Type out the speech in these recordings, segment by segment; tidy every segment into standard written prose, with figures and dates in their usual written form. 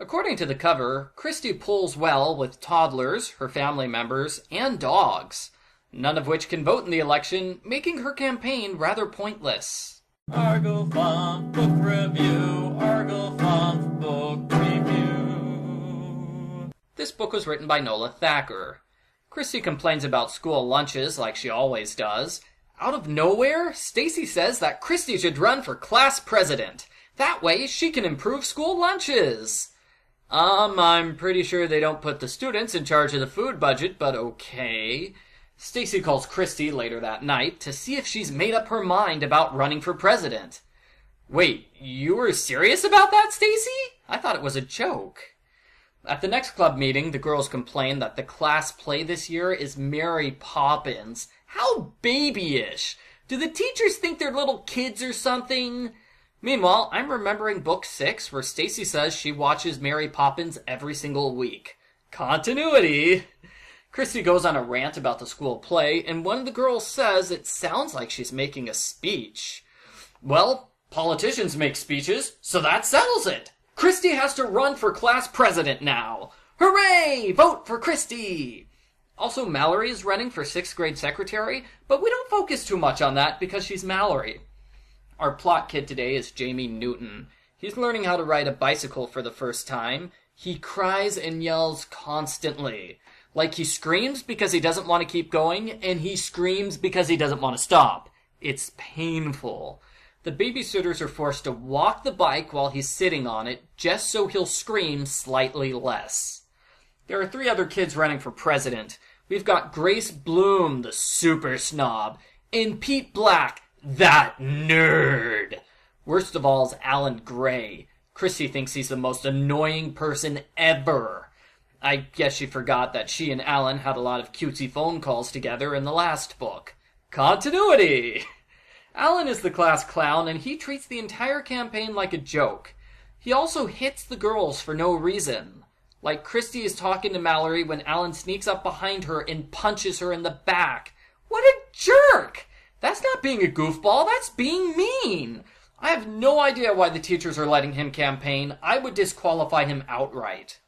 According to the cover, Christy pulls well with toddlers, her family members, and dogs, none of which can vote in the election, making her campaign rather pointless. Argo Font Book Review, Argo Font Book Review. This book was written by Nola Thacker. Christy complains about school lunches like she always does. Out of nowhere, Stacy says that Christy should run for class president. That way, she can improve school lunches. I'm pretty sure they don't put the students in charge of the food budget, but okay. Stacy calls Christy later that night to see if she's made up her mind about running for president. Wait, you were serious about that, Stacy? I thought it was a joke. At the next club meeting, the girls complain that the class play this year is Mary Poppins. How babyish! Do the teachers think they're little kids or something? Meanwhile, I'm remembering book 6 where Stacy says she watches Mary Poppins every single week. Continuity! Christy goes on a rant about the school play, and one of the girls says it sounds like she's making a speech. Well, politicians make speeches, so that settles it! Christy has to run for class president now! Hooray! Vote for Christy! Also, Mallory is running for 6th grade secretary, but we don't focus too much on that because she's Mallory. Our plot kid today is Jamie Newton. He's learning how to ride a bicycle for the first time. He cries and yells constantly. Like he screams because he doesn't want to keep going, and he screams because he doesn't want to stop. It's painful. The babysitters are forced to walk the bike while he's sitting on it, just so he'll scream slightly less. There are 3 other kids running for president. We've got Grace Blume, the super snob, and Pete Black, that nerd. Worst of all is Alan Gray. Christy thinks he's the most annoying person ever. I guess she forgot that she and Alan had a lot of cutesy phone calls together in the last book. Continuity! Alan is the class clown, and he treats the entire campaign like a joke. He also hits the girls for no reason. Like Christy is talking to Mallory when Alan sneaks up behind her and punches her in the back. What a jerk! That's not being a goofball, that's being mean. I have no idea why the teachers are letting him campaign. I would disqualify him outright.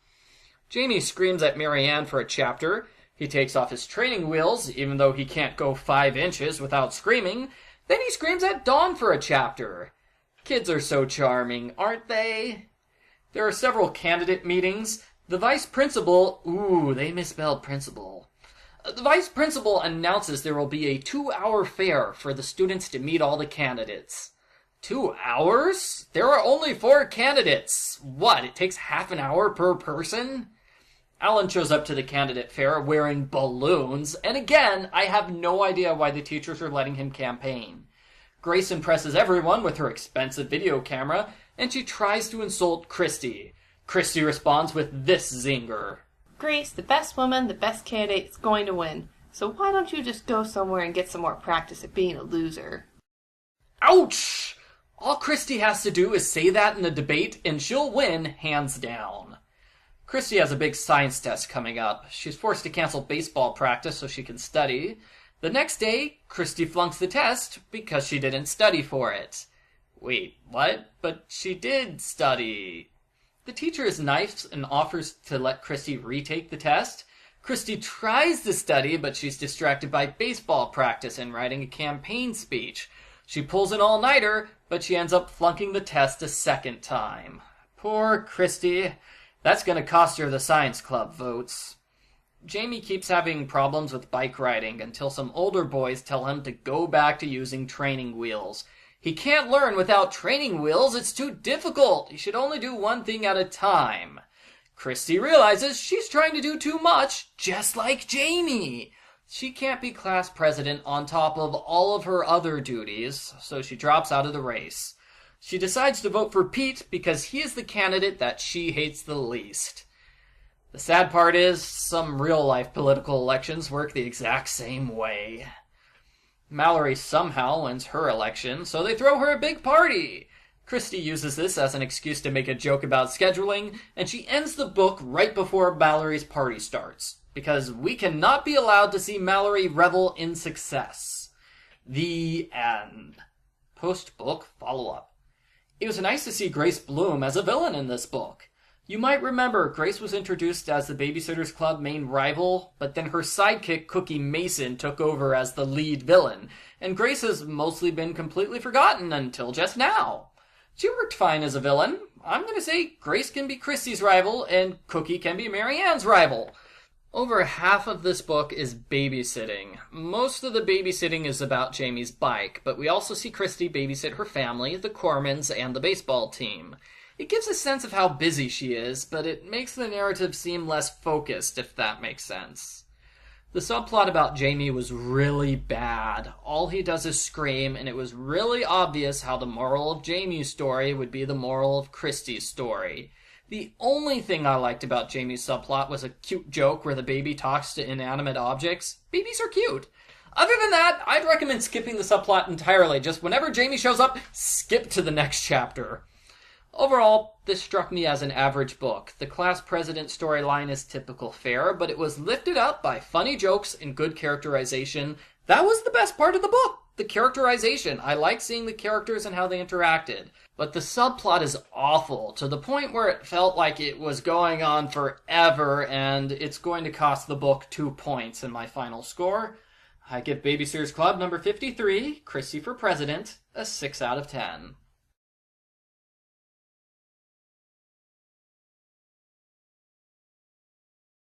Jamie screams at Marianne for a chapter. He takes off his training wheels, even though he can't go 5 inches without screaming. Then he screams at Dawn for a chapter. Kids are so charming, aren't they? There are several candidate meetings. The vice principal... Ooh, they misspelled principal. The vice principal announces there will be a 2-hour fair for the students to meet all the candidates. 2 hours? There are only 4 candidates. What, it takes half an hour per person? Alan shows up to the candidate fair wearing balloons, and again, I have no idea why the teachers are letting him campaign. Grace impresses everyone with her expensive video camera, and she tries to insult Christy. Christy responds with this zinger. Grace, the best woman, the best candidate is going to win. So why don't you just go somewhere and get some more practice at being a loser? Ouch! All Christy has to do is say that in a debate, and she'll win, hands down. Christy has a big science test coming up. She's forced to cancel baseball practice so she can study. The next day, Christy flunks the test because she didn't study for it. Wait, what? But she did study. The teacher is nice and offers to let Christy retake the test. Christy tries to study, but she's distracted by baseball practice and writing a campaign speech. She pulls an all-nighter, but she ends up flunking the test a second time. Poor Christy. That's going to cost her the science club votes. Jamie keeps having problems with bike riding until some older boys tell him to go back to using training wheels. He can't learn without training wheels, it's too difficult. He should only do one thing at a time. Christy realizes she's trying to do too much, just like Jamie. She can't be class president on top of all of her other duties, so she drops out of the race. She decides to vote for Pete because he is the candidate that she hates the least. The sad part is, some real-life political elections work the exact same way. Mallory somehow wins her election, so they throw her a big party. Christy uses this as an excuse to make a joke about scheduling, and she ends the book right before Mallory's party starts, because we cannot be allowed to see Mallory revel in success. The end. Post-book follow-up. It was nice to see Grace Blume as a villain in this book. You might remember Grace was introduced as the Babysitters Club main rival, but then her sidekick Cookie Mason took over as the lead villain, and Grace has mostly been completely forgotten until just now. She worked fine as a villain. I'm going to say Grace can be Christy's rival, and Cookie can be Mary Ann's rival. Over half of this book is babysitting. Most of the babysitting is about Jamie's bike, but we also see Christy babysit her family, the Cormans, and the baseball team. It gives a sense of how busy she is, but it makes the narrative seem less focused, if that makes sense. The subplot about Jamie was really bad. All he does is scream, and it was really obvious how the moral of Jamie's story would be the moral of Christy's story. The only thing I liked about Jamie's subplot was a cute joke where the baby talks to inanimate objects. Babies are cute. Other than that, I'd recommend skipping the subplot entirely. Just whenever Jamie shows up, skip to the next chapter. Overall, this struck me as an average book. The class president storyline is typical fare, but it was lifted up by funny jokes and good characterization. That was the best part of the book, the characterization. I liked seeing the characters and how they interacted. But the subplot is awful, to the point where it felt like it was going on forever, and it's going to cost the book 2 points in my final score. I give Babysitters Club number 53, Christy for President, a 6 out of 10.